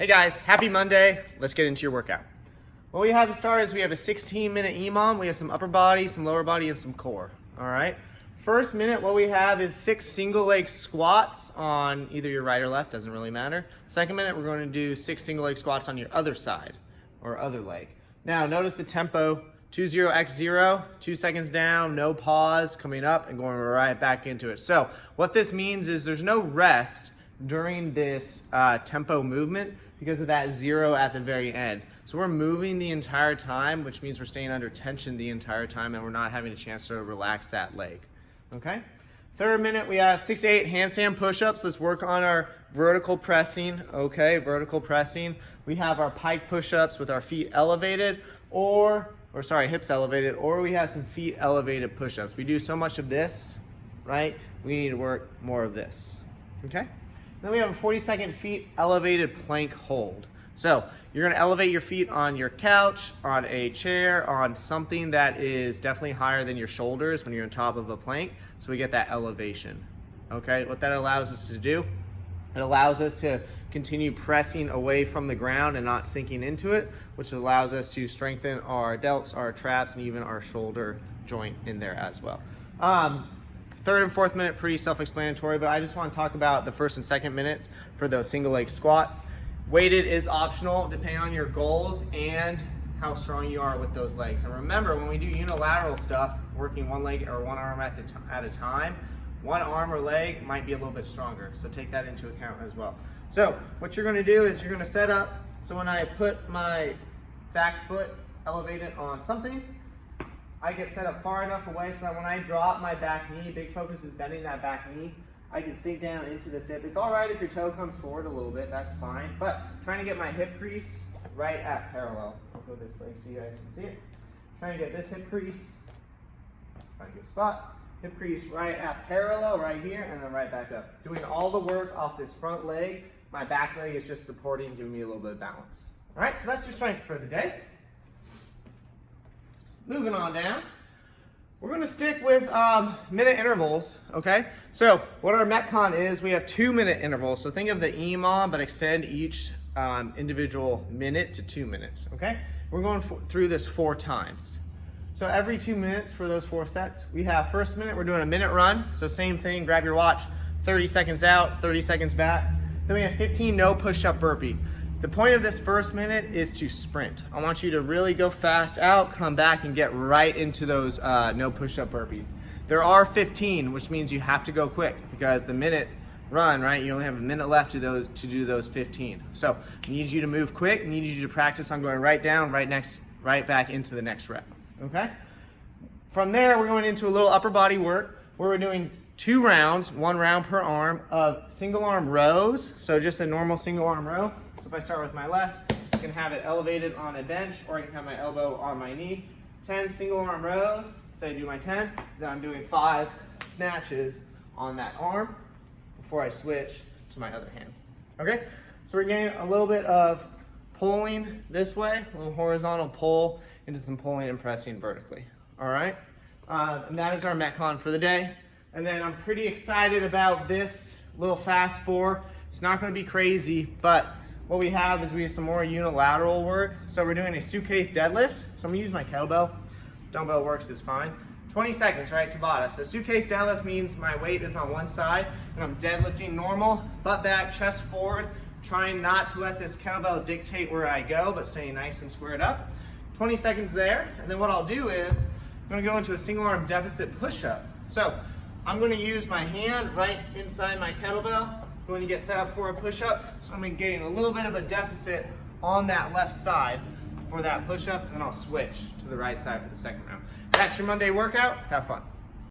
Hey guys, happy Monday. Let's get into your workout. What we have to start is we have a 16-minute EMOM. We have some upper body, some lower body, and some core. All right. First minute, what we have is 6 single leg squats on either your right or left, doesn't really matter. Second minute, we're going to do 6 single leg squats on your other side or other leg. Now, notice the tempo, 2-0-x-0, 2 seconds down, no pause, coming up and going right back into it. So what this means is there's no rest during this tempo movement because of that 0 at the very end. So we're moving the entire time, which means we're staying under tension the entire time and we're not having a chance to relax that leg. Okay? Third minute, we have 6 to 8 handstand push-ups. Let's work on our vertical pressing. Okay, vertical pressing. We have our pike push-ups with our feet elevated hips elevated, or we have some feet elevated push-ups. We do so much of this, right? We need to work more of this. Okay? Then we have a 40-second feet elevated plank hold. So you're gonna elevate your feet on your couch, on a chair, on something that is definitely higher than your shoulders when you're on top of a plank, so we get that elevation. Okay, what that allows us to do, it allows us to continue pressing away from the ground and not sinking into it, which allows us to strengthen our delts, our traps, and even our shoulder joint in there as well. Third and fourth minute, pretty self-explanatory, but I just want to talk about the first and second minute for those single leg squats. Weighted is optional depending on your goals and how strong you are with those legs. And remember, when we do unilateral stuff, working one leg or one arm at a time, one arm or leg might be a little bit stronger. So take that into account as well. So what you're gonna do is you're gonna set up, so when I put my back foot elevated on something, I get set up far enough away so that when I drop my back knee, big focus is bending that back knee, I can sink down into this hip. It's all right if your toe comes forward a little bit, that's fine. But trying to get my hip crease right at parallel. I'll go this way so you guys can see it. Trying to get this hip crease, find a good spot. Hip crease right at parallel right here and then right back up. Doing all the work off this front leg. My back leg is just supporting, giving me a little bit of balance. All right, so that's your strength for the day. Moving on down. We're gonna stick with minute intervals, okay? So what our Metcon is, we have 2-minute intervals. So think of the EMOM, but extend each individual minute to 2 minutes, okay? We're going through this 4 times. So every 2 minutes for those 4 sets, we have first minute, we're doing a minute run. So same thing, grab your watch, 30 seconds out, 30 seconds back. Then we have 15 no push-up burpee. The point of this first minute is to sprint. I want you to really go fast out, come back and get right into those no push-up burpees. There are 15, which means you have to go quick because the minute run, right, you only have a minute left to do those 15. So I need you to move quick, I need you to practice on going right down, right back into the next rep, okay? From there, we're going into a little upper body work where we're doing 2 rounds, 1 round per arm of single arm rows. So just a normal single arm row. So if I start with my left, I can have it elevated on a bench or I can have my elbow on my knee. 10 single arm rows, say I do my 10, then I'm doing 5 snatches on that arm before I switch to my other hand. Okay, so we're getting a little bit of pulling this way, a little horizontal pull into some pulling and pressing vertically. All right, and that is our Metcon for the day. And then I'm pretty excited about this little fast 4. It's not gonna be crazy, but what we have is we have some more unilateral work. So we're doing a suitcase deadlift. So I'm gonna use my kettlebell. Dumbbell works is fine. 20 seconds, right, Tabata. So suitcase deadlift means my weight is on one side and I'm deadlifting normal, butt back, chest forward, trying not to let this kettlebell dictate where I go, but staying nice and squared up. 20 seconds there, and then what I'll do is I'm gonna go into a single arm deficit push-up. So I'm gonna use my hand right inside my kettlebell when you get set up for a push-up. So I'm getting a little bit of a deficit on that left side for that push-up, and then I'll switch to the right side for the second round. That's your Monday workout. Have fun.